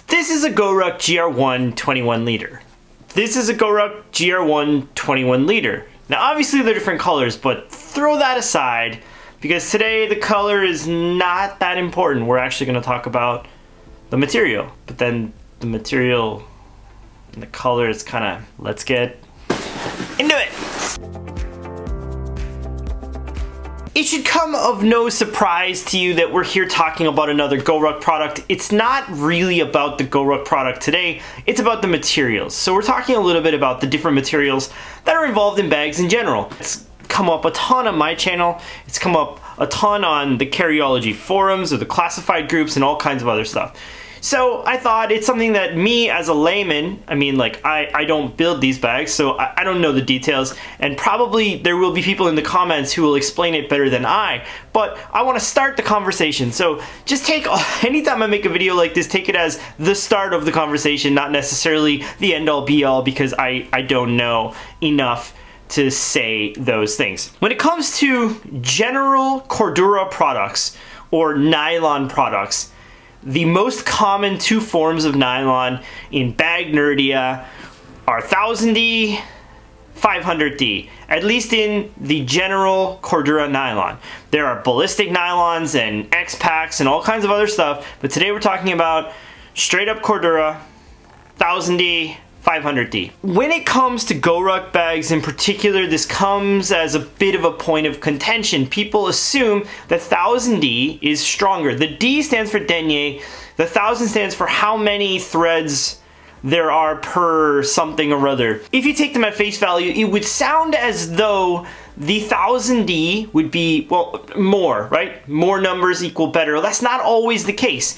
This is a GORUCK GR1 21 liter. This is a GORUCK GR1 21 liter. Now obviously they're different colors, but throw that aside because today the color is not that important. We're actually going to talk about the material, but then the material and the color is kind of, let's get into it. It should come of no surprise to you that we're here talking about another GORUCK product. It's not really about the GORUCK product today, it's about the materials. So we're talking a little bit about the different materials that are involved in bags in general. It's come up a ton on my channel, it's come up a ton on the Carryology forums or the classified groups and all kinds of other stuff. So I thought it's something that me as a layman, I mean like I don't build these bags, so I don't know the details, and probably there will be people in the comments who will explain it better than I, but I want to start the conversation. So just anytime I make a video like this, take it as the start of the conversation, not necessarily the end all be all, because I don't know enough to say those things. When it comes to general Cordura products or nylon products, the most common two forms of nylon in bag nerdia are 1000D, 500D, at least in the general Cordura nylon. There are ballistic nylons and X-Packs and all kinds of other stuff, but today we're talking about straight up Cordura, 1000D, 500D. When it comes to GORUCK bags in particular, this comes as a bit of a point of contention. People assume that 1000D is stronger. The D stands for denier, the 1000 stands for how many threads there are per something or other. If you take them at face value, it would sound as though the 1000D would be, well, more, right? More numbers equal better. That's not always the case.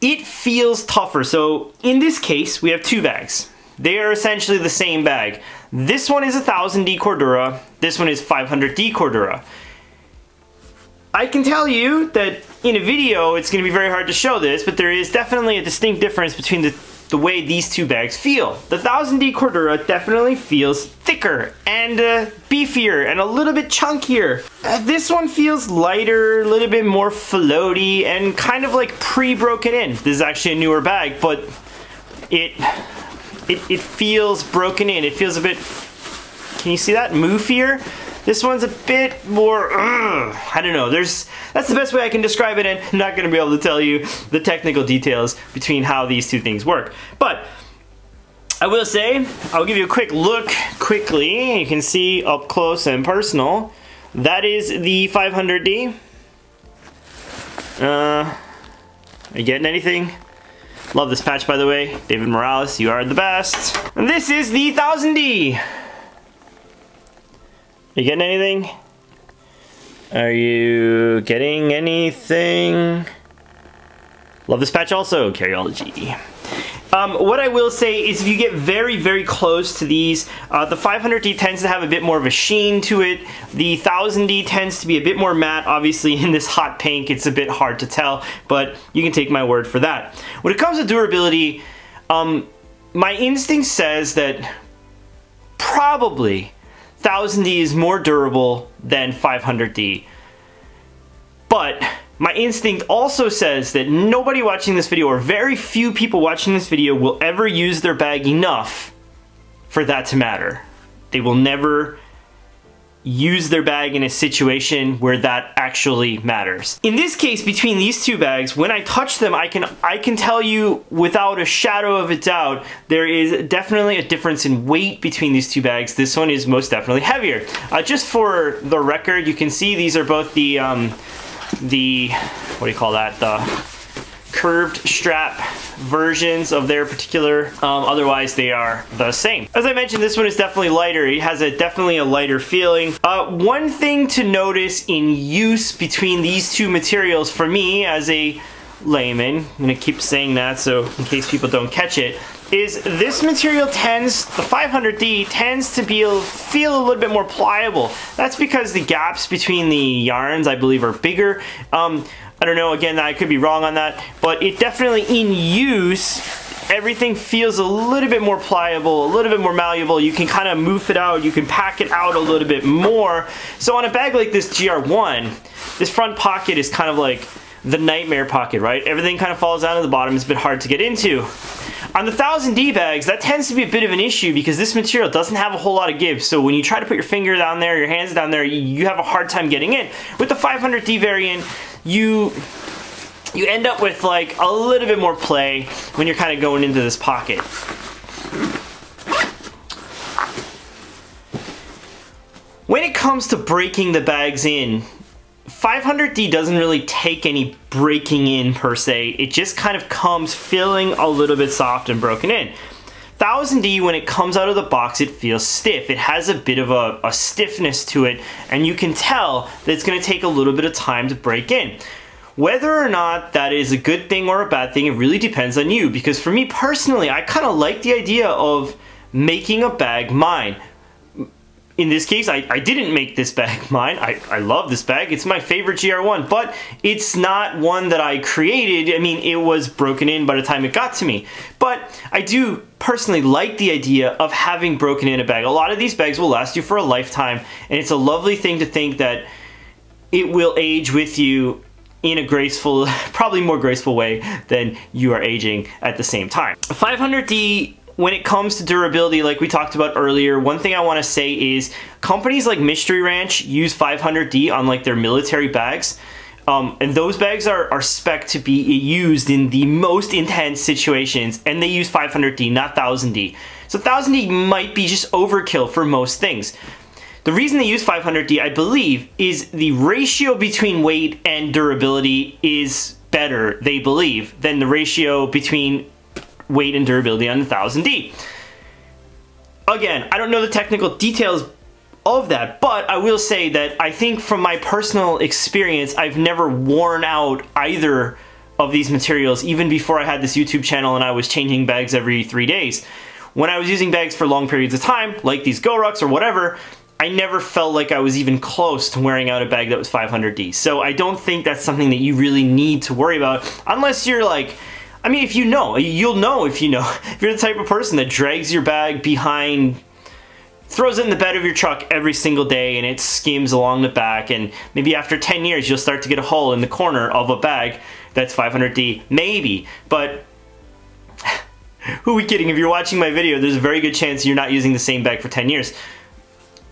It feels tougher. So in this case, we have two bags. They are essentially the same bag. This one is a 1000D Cordura. This one is 500D Cordura. I can tell you that in a video, it's going to be very hard to show this, but there is definitely a distinct difference between the way these two bags feel. The 1000D Cordura definitely feels thicker and beefier and a little bit chunkier. This one feels lighter, a little bit more floaty and kind of like pre-broken in. This is actually a newer bag, but it feels broken in. It feels a bit, can you see that? Moofier. This one's a bit more, I don't know, that's the best way I can describe it, and I'm not gonna be able to tell you the technical details between how these two things work. But I will say, I'll give you a quick look quickly. You can see up close and personal. That is the 500D. Are you getting anything? Love this patch, by the way. David Morales, you are the best. And this is the 1000D. Are you getting anything? Are you getting anything? Love this patch also, Carryology. What I will say is if you get very, very close to these, the 500D tends to have a bit more of a sheen to it. The 1000D tends to be a bit more matte. Obviously in this hot pink, it's a bit hard to tell, but you can take my word for that. When it comes to durability, my instinct says that probably 1000D is more durable than 500D. But my instinct also says that nobody watching this video, or very few people watching this video, will ever use their bag enough for that to matter. They will never use their bag in a situation where that actually matters. In this case, between these two bags, when I touch them, I can tell you without a shadow of a doubt, there is definitely a difference in weight between these two bags. This one is most definitely heavier. Just for the record, you can see these are both the what do you call that? The curved strap versions of their particular, otherwise they are the same. As I mentioned, this one is definitely lighter. It has definitely a lighter feeling. One thing to notice in use between these two materials for me as a layman, I'm gonna keep saying that so in case people don't catch it, is this material tends, the 500D tends to feel a little bit more pliable. That's because the gaps between the yarns, I believe, are bigger. I don't know, again, I could be wrong on that, but it definitely in use, everything feels a little bit more pliable, a little bit more malleable. You can kind of move it out, you can pack it out a little bit more. So on a bag like this GR1, this front pocket is kind of like the nightmare pocket, right? Everything kind of falls down to the bottom. It's a bit hard to get into. On the 1000D bags, that tends to be a bit of an issue because this material doesn't have a whole lot of give. So when you try to put your finger down there, your hands down there, you have a hard time getting in. With the 500D variant, you end up with like a little bit more play when you're kind of going into this pocket. When it comes to breaking the bags in, 500D doesn't really take any breaking in per se. It just kind of comes feeling a little bit soft and broken in. 1000D, when it comes out of the box, it feels stiff. It has a bit of a stiffness to it, and you can tell that it's going to take a little bit of time to break in. Whether or not that is a good thing or a bad thing, it really depends on you, because for me personally, I kind of like the idea of making a bag mine. In this case, I didn't make this bag mine. I love this bag. It's my favorite GR1, but it's not one that I created. I mean, it was broken in by the time it got to me. But I do personally like the idea of having broken in a bag. A lot of these bags will last you for a lifetime, and it's a lovely thing to think that it will age with you in a graceful, probably more graceful way than you are aging at the same time. 500D, when it comes to durability, like we talked about earlier, one thing I want to say is companies like Mystery Ranch use 500D on like their military bags. And those bags are spec'd to be used in the most intense situations, and they use 500D, not 1000D. So 1000D might be just overkill for most things. The reason they use 500D, I believe, is the ratio between weight and durability is better, they believe, than the ratio between weight and durability on the 1000D. Again, I don't know the technical details of that, but I will say that I think from my personal experience, I've never worn out either of these materials, even before I had this YouTube channel and I was changing bags every 3 days. When I was using bags for long periods of time, like these GORUCKs or whatever, I never felt like I was even close to wearing out a bag that was 500D. So I don't think that's something that you really need to worry about, unless you're like, I mean, if you know, you'll know if you know. If you're the type of person that drags your bag behind, throws it in the bed of your truck every single day and it skims along the back, and maybe after 10 years you'll start to get a hole in the corner of a bag that's 500D, maybe. But who are we kidding? If you're watching my video, there's a very good chance you're not using the same bag for 10 years.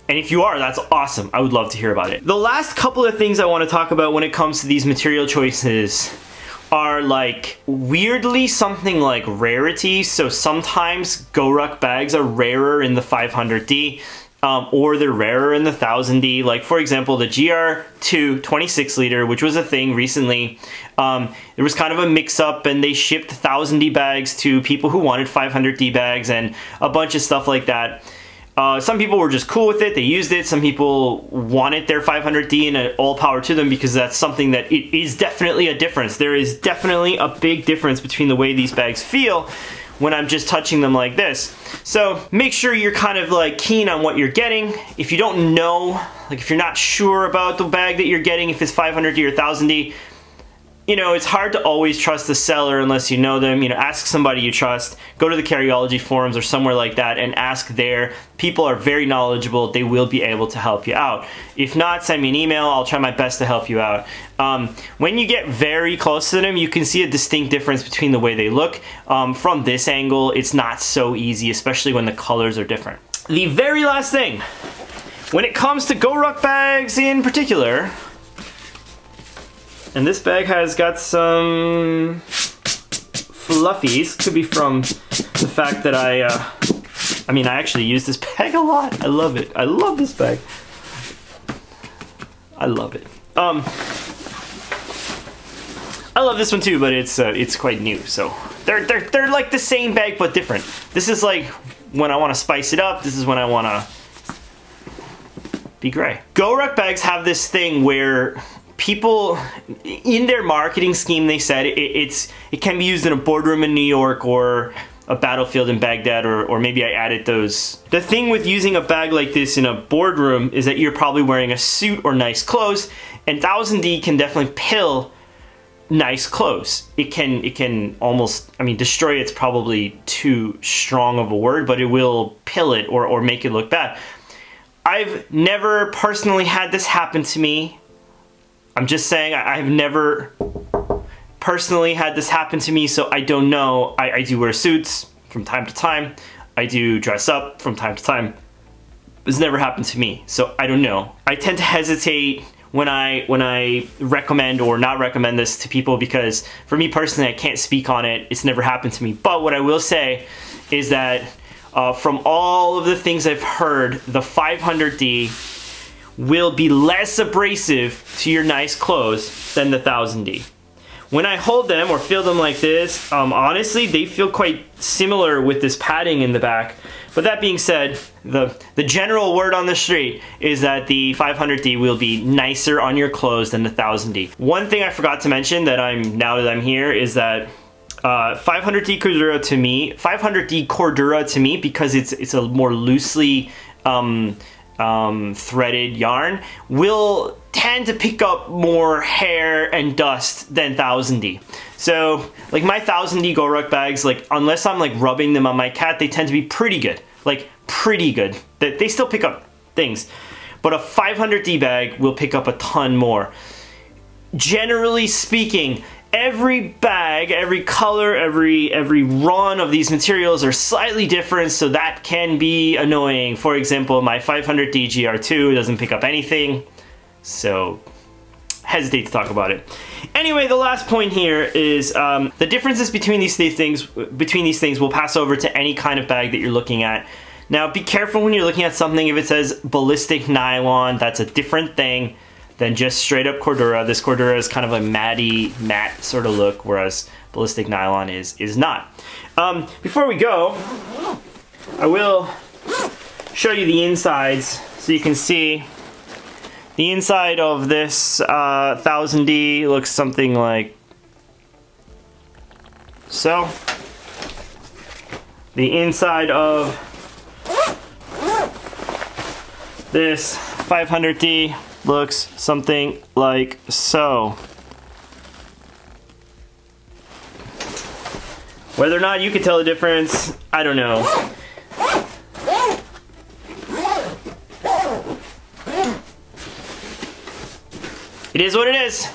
And if you are, that's awesome. I would love to hear about it. The last couple of things I want to talk about when it comes to these material choices are like weirdly something like rarity. So sometimes GORUCK bags are rarer in the 500D or they're rarer in the 1000D. Like for example, the GR2 26 liter, which was a thing recently, there was kind of a mix up and they shipped 1000D bags to people who wanted 500D bags and a bunch of stuff like that. Some people were just cool with it, they used it. Some people wanted their 500D and all power to them, because that's something that it is definitely a difference. There is definitely a big difference between the way these bags feel when I'm just touching them like this. So make sure you're kind of like keen on what you're getting. If you don't know, like if you're not sure about the bag that you're getting, if it's 500D or 1000D, you know, it's hard to always trust the seller unless you know them. You know, ask somebody you trust. Go to the Carryology forums or somewhere like that and ask there. People are very knowledgeable. They will be able to help you out. If not, send me an email. I'll try my best to help you out. When you get very close to them, you can see a distinct difference between the way they look. From this angle, it's not so easy, especially when the colors are different. The very last thing, when it comes to GORUCK bags in particular, and this bag has got some fluffies. Could be from the fact that I mean, I actually use this bag a lot. I love it. I love this bag. I love it. I love this one too, but it's quite new. So they're like the same bag but different. This is like when I want to spice it up. This is when I want to be gray. GORUCK bags have this thing where people, in their marketing scheme, they said it can be used in a boardroom in New York or a battlefield in Baghdad, or maybe I added those. The thing with using a bag like this in a boardroom is that you're probably wearing a suit or nice clothes, and 1000D can definitely pill nice clothes. It can almost, I mean, destroy it's probably too strong of a word, but it will pill it or make it look bad. I've never personally had this happen to me. I'm just saying I've never personally had this happen to me, so I don't know. I do wear suits from time to time. I do dress up from time to time. It's never happened to me, so I don't know. I tend to hesitate when I recommend or not recommend this to people because for me personally, I can't speak on it. It's never happened to me. But what I will say is that from all of the things I've heard, the 500D will be less abrasive to your nice clothes than the 1000D. When I hold them or feel them like this, honestly, they feel quite similar with this padding in the back. But that being said, the general word on the street is that the 500D will be nicer on your clothes than the 1000D. One thing I forgot to mention now that I'm here is that 500D Cordura to me, 500D Cordura to me, because it's a more loosely threaded yarn, will tend to pick up more hair and dust than 1000D. So like my 1000D GORUCK bags, like unless I'm like rubbing them on my cat, they tend to be pretty good, like pretty good. They still pick up things, but a 500D bag will pick up a ton more. Generally speaking, every bag, every color, every run of these materials are slightly different, so that can be annoying. For example, my 500D GR1 doesn't pick up anything, so hesitate to talk about it. Anyway, the last point here is the differences between these things will pass over to any kind of bag that you're looking at. Now, be careful when you're looking at something. If it says ballistic nylon, that's a different thing than just straight up Cordura. This Cordura is kind of a matte sort of look, whereas ballistic nylon is not. Before we go, I will show you the insides so you can see. The inside of this 1000D looks something like so. The inside of this 500D looks something like so. Whether or not you can tell the difference, I don't know. It is what it is.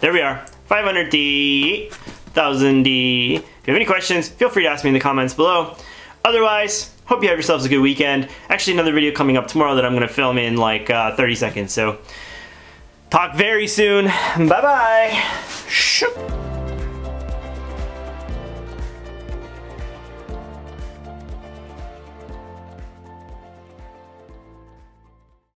There we are. 500D, 1000D. If you have any questions, feel free to ask me in the comments below. Otherwise, hope you have yourselves a good weekend. Actually, another video coming up tomorrow that I'm going to film in like 30 seconds. So, talk very soon. Bye-bye.